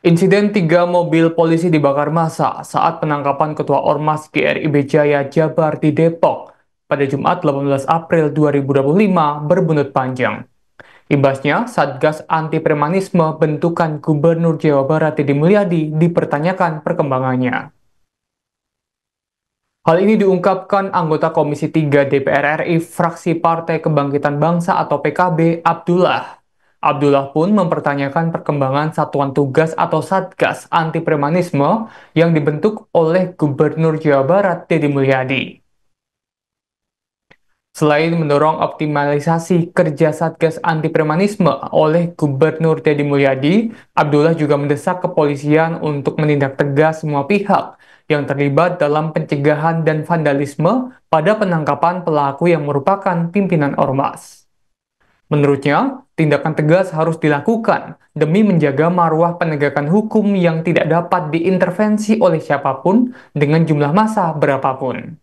Insiden 3 mobil polisi dibakar massa saat penangkapan Ketua Ormas GRIB Jaya Jabar di Depok pada Jumat 18 April 2025 berbuntut panjang. Imbasnya, Satgas Anti Premanisme bentukan Gubernur Jawa Barat Deddy Mulyadi dipertanyakan perkembangannya. Hal ini diungkapkan anggota Komisi 3 DPR RI fraksi Partai Kebangkitan Bangsa atau PKB, Abdullah. Abdullah pun mempertanyakan perkembangan Satuan Tugas atau Satgas Anti Premanisme yang dibentuk oleh Gubernur Jawa Barat Deddy Mulyadi. Selain mendorong optimalisasi kerja Satgas Anti Premanisme oleh Gubernur Deddy Mulyadi, Abdullah juga mendesak kepolisian untuk menindak tegas semua pihak yang terlibat dalam pencegahan dan vandalisme pada penangkapan pelaku yang merupakan pimpinan ormas. Menurutnya, tindakan tegas harus dilakukan demi menjaga marwah penegakan hukum yang tidak dapat diintervensi oleh siapapun dengan jumlah massa berapapun.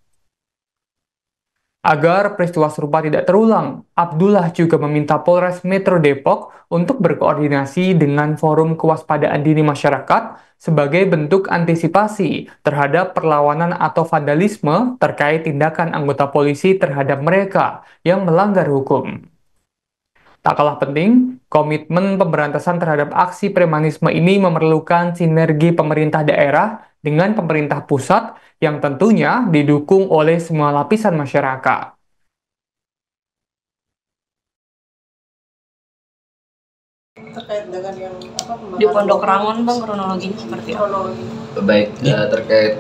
Agar peristiwa serupa tidak terulang, Abdullah juga meminta Polres Metro Depok untuk berkoordinasi dengan Forum Kewaspadaan Dini Masyarakat sebagai bentuk antisipasi terhadap perlawanan atau vandalisme terkait tindakan anggota polisi terhadap mereka yang melanggar hukum. Tak kalah penting, komitmen pemberantasan terhadap aksi premanisme ini memerlukan sinergi pemerintah daerah dengan pemerintah pusat yang tentunya didukung oleh semua lapisan masyarakat. Terkait dengan yang Di Pondok Rangon, Bang, kronologinya seperti apa? Baik, terkait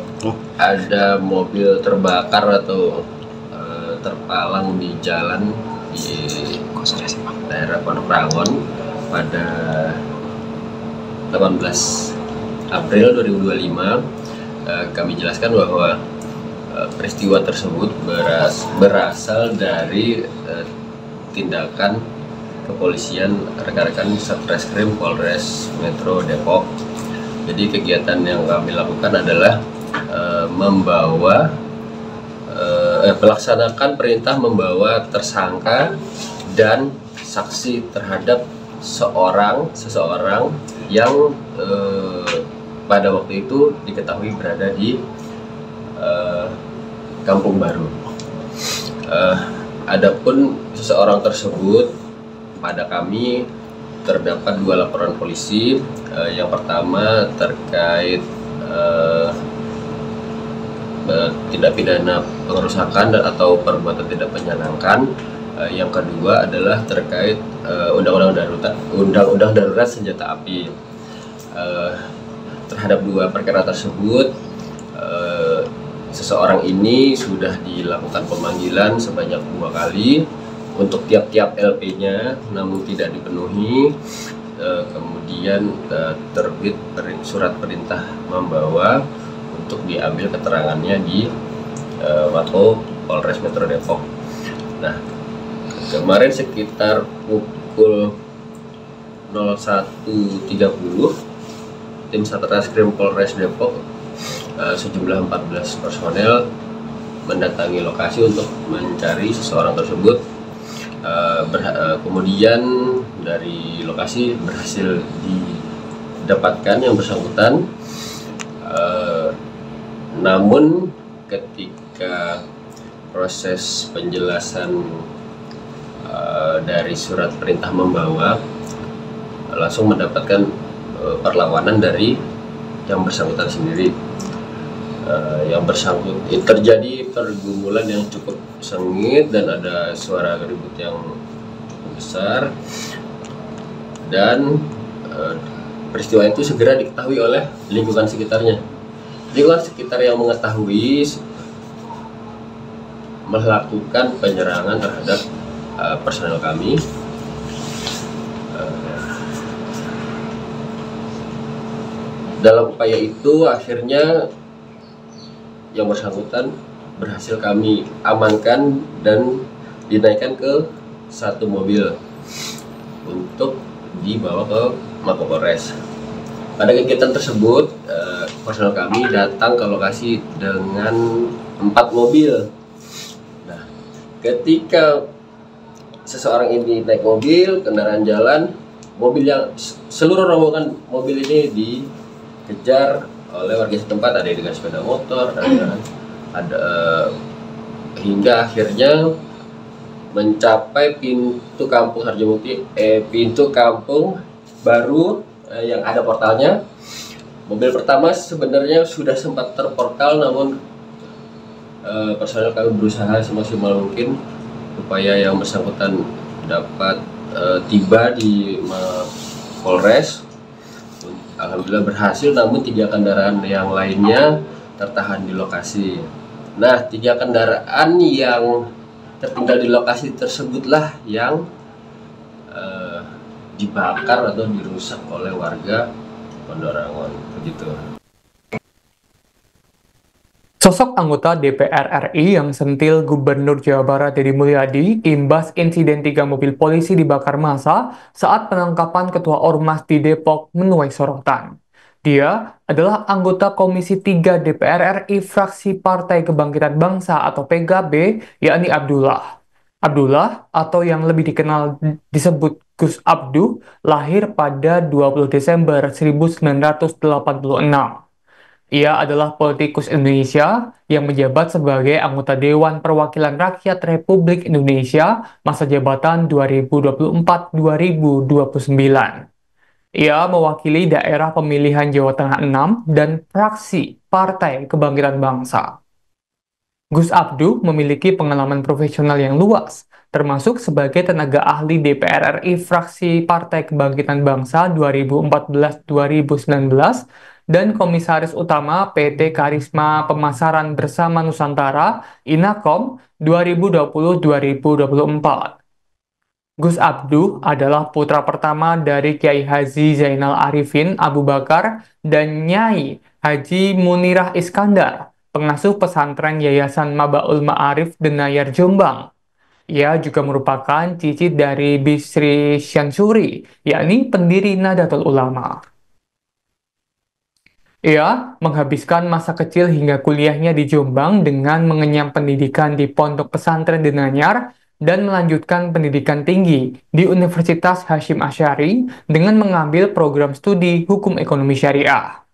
ada mobil terbakar atau terpalang di jalan di daerah Pondok Rangon pada 18 April 2025, kami jelaskan bahwa peristiwa tersebut berasal dari tindakan kepolisian rekan-rekan Satreskrim Polres Metro Depok. Jadi kegiatan yang kami lakukan adalah melaksanakan perintah membawa tersangka dan saksi terhadap seseorang yang pada waktu itu diketahui berada di Kampung Baru. Adapun seseorang tersebut, pada kami terdapat 2 laporan polisi. Yang pertama terkait tindak pidana pengerusakan atau perbuatan tidak menyenangkan. Yang kedua adalah terkait undang-undang darurat senjata api. Terhadap 2 perkara tersebut, seseorang ini sudah dilakukan pemanggilan sebanyak 2 kali untuk tiap-tiap LP-nya, namun tidak dipenuhi. Kemudian terbit surat perintah membawa untuk diambil keterangannya di Mako Polres Metro Depok. Nah, kemarin sekitar pukul 01.30, tim Satreskrim Polres Depok sejumlah 14 personel mendatangi lokasi untuk mencari seseorang tersebut. Kemudian dari lokasi berhasil didapatkan yang bersangkutan, namun ketika proses penjelasan dari surat perintah membawa, langsung mendapatkan perlawanan dari yang bersangkutan sendiri. Terjadi pergumulan yang cukup sengit dan ada suara ribut yang besar, dan peristiwa itu segera diketahui oleh lingkungan sekitarnya. Lingkungan sekitar yang mengetahui melakukan penyerangan terhadap personel kami. Dalam upaya itu akhirnya yang bersangkutan berhasil kami amankan dan dinaikkan ke 1 mobil untuk dibawa ke Mapolres. Pada kegiatan tersebut, personel kami datang ke lokasi dengan 4 mobil. Nah, ketika seseorang ini naik mobil, kendaraan jalan, seluruh rombongan mobil ini dikejar oleh warga setempat, ada yang dengan sepeda motor, ada hingga akhirnya mencapai pintu kampung Harjamukti, pintu kampung baru yang ada portalnya. Mobil pertama sebenarnya sudah sempat terportal, namun personel kami berusaha semaksimal mungkin supaya yang bersangkutan dapat tiba di Polres. Alhamdulillah berhasil, namun 3 kendaraan yang lainnya tertahan di lokasi. Nah, 3 kendaraan yang tertinggal di lokasi tersebutlah yang dibakar atau dirusak oleh warga Pondok Rangon, begitu. Sosok anggota DPR RI yang sentil Gubernur Jawa Barat Deddy Mulyadi imbas insiden 3 mobil polisi dibakar massa saat penangkapan Ketua Ormas di Depok menuai sorotan. Dia adalah anggota Komisi 3 DPR RI fraksi Partai Kebangkitan Bangsa atau PKB, yakni Abdullah. Abdullah atau yang lebih dikenal disebut Gus Abduh lahir pada 20 Desember 1986. Ia adalah politikus Indonesia yang menjabat sebagai anggota Dewan Perwakilan Rakyat Republik Indonesia masa jabatan 2024-2029. Ia mewakili daerah pemilihan Jawa Tengah 6 dan fraksi Partai Kebangkitan Bangsa. Gus Abduh memiliki pengalaman profesional yang luas, termasuk sebagai tenaga ahli DPR RI fraksi Partai Kebangkitan Bangsa 2014-2019 dan Komisaris Utama PT Karisma Pemasaran Bersama Nusantara (Inakom) 2020-2024. Gus Abduh adalah putra pertama dari Kiai Haji Zainal Arifin Abu Bakar dan Nyai Haji Munirah Iskandar, pengasuh pesantren Yayasan Mabaul Ma'arif Denayar Jombang. Ia juga merupakan cicit dari Bisri Syansuri, yakni pendiri Nahdlatul Ulama. Ia menghabiskan masa kecil hingga kuliahnya di Jombang dengan mengenyam pendidikan di Pondok Pesantren Denanyar dan melanjutkan pendidikan tinggi di Universitas Hasyim Asy'ari dengan mengambil program studi Hukum Ekonomi Syariah.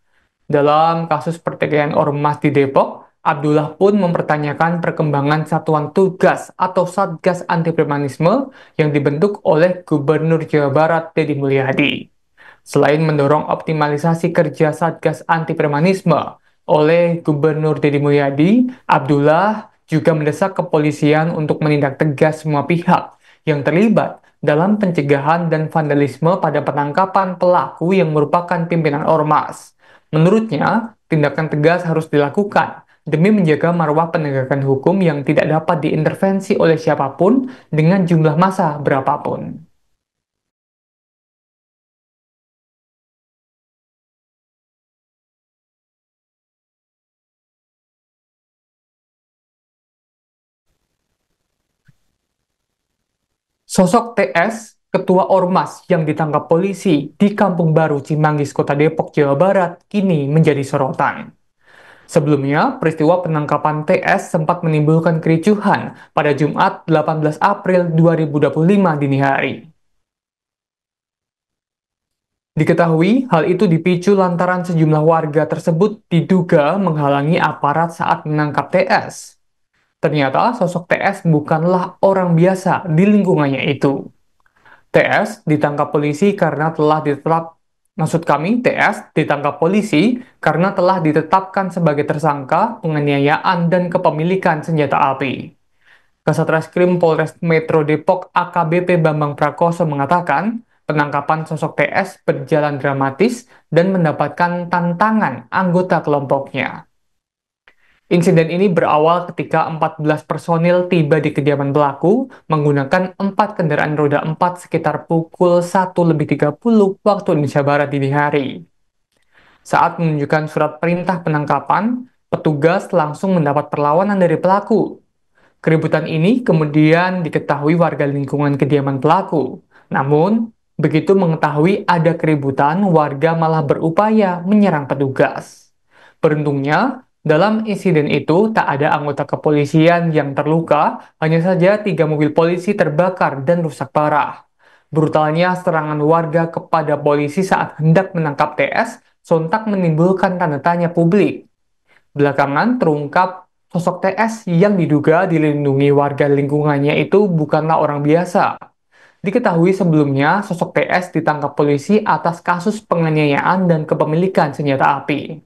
Dalam kasus pertikaian ormas di Depok, Abdullah pun mempertanyakan perkembangan Satuan Tugas atau Satgas Anti Premanisme yang dibentuk oleh Gubernur Jawa Barat Deddy Mulyadi. Selain mendorong optimalisasi kerja Satgas Anti Premanisme oleh Gubernur Deddy Mulyadi, Abdullah juga mendesak kepolisian untuk menindak tegas semua pihak yang terlibat dalam pencegahan dan vandalisme pada penangkapan pelaku yang merupakan pimpinan ormas. Menurutnya, tindakan tegas harus dilakukan demi menjaga marwah penegakan hukum yang tidak dapat diintervensi oleh siapapun dengan jumlah massa berapapun. Sosok TS, Ketua Ormas yang ditangkap polisi di Kampung Baru Cimanggis, Kota Depok, Jawa Barat, kini menjadi sorotan. Sebelumnya, peristiwa penangkapan TS sempat menimbulkan kericuhan pada Jumat 18 April 2025 dini hari. Diketahui, hal itu dipicu lantaran sejumlah warga tersebut diduga menghalangi aparat saat menangkap TS. Ternyata sosok TS bukanlah orang biasa di lingkungannya itu. TS ditangkap polisi karena telah ditetapkan sebagai tersangka penganiayaan dan kepemilikan senjata api. Kasat Reskrim Polres Metro Depok AKBP Bambang Prakoso mengatakan, penangkapan sosok TS berjalan dramatis dan mendapatkan tantangan anggota kelompoknya. Insiden ini berawal ketika 14 personil tiba di kediaman pelaku menggunakan 4 kendaraan roda 4 sekitar pukul 1:30 waktu Indonesia Barat dini hari. Saat menunjukkan surat perintah penangkapan, petugas langsung mendapat perlawanan dari pelaku. Keributan ini kemudian diketahui warga lingkungan kediaman pelaku. Namun, begitu mengetahui ada keributan, warga malah berupaya menyerang petugas. Beruntungnya, dalam insiden itu, tak ada anggota kepolisian yang terluka, hanya saja 3 mobil polisi terbakar dan rusak parah. Brutalnya serangan warga kepada polisi saat hendak menangkap TS sontak menimbulkan tanda tanya publik. Belakangan terungkap sosok TS yang diduga dilindungi warga lingkungannya itu bukanlah orang biasa. Diketahui sebelumnya sosok TS ditangkap polisi atas kasus penganiayaan dan kepemilikan senjata api.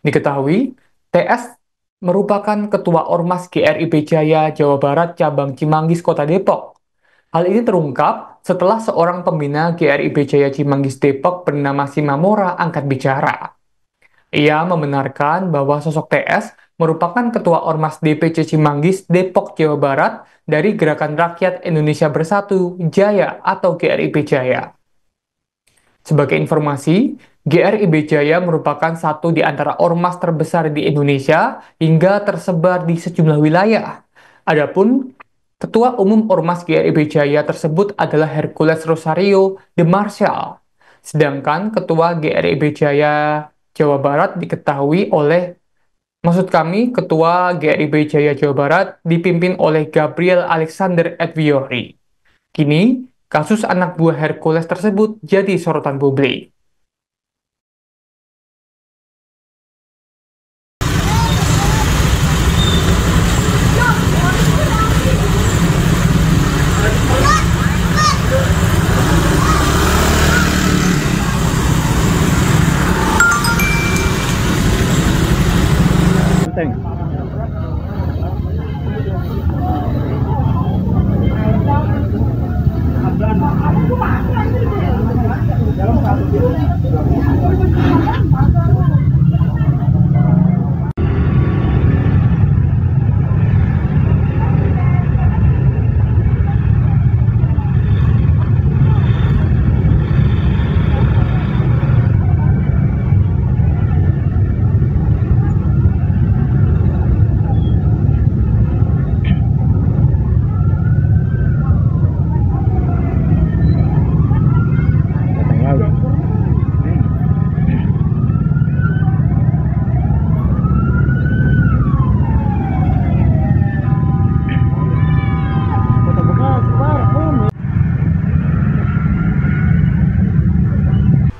Diketahui, TS merupakan Ketua Ormas GRIB Jaya Jawa Barat Cabang Cimanggis Kota Depok. Hal ini terungkap setelah seorang pembina GRIB Jaya Cimanggis Depok bernama Simamora angkat bicara. Ia membenarkan bahwa sosok TS merupakan Ketua Ormas DPC Cimanggis Depok Jawa Barat dari Gerakan Rakyat Indonesia Bersatu Jaya atau GRIB Jaya. Sebagai informasi, GRIB Jaya merupakan satu di antara ormas terbesar di Indonesia hingga tersebar di sejumlah wilayah. Adapun Ketua Umum Ormas GRIB Jaya tersebut adalah Hercules Rosario de Marshall. Sedangkan Ketua GRIB Jaya Jawa Barat Ketua GRIB Jaya Jawa Barat dipimpin oleh Gabriel Alexander Edviori. Kini, kasus anak buah Hercules tersebut jadi sorotan publik.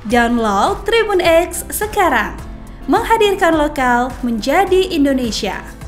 Download Tribun X sekarang, menghadirkan lokal menjadi Indonesia.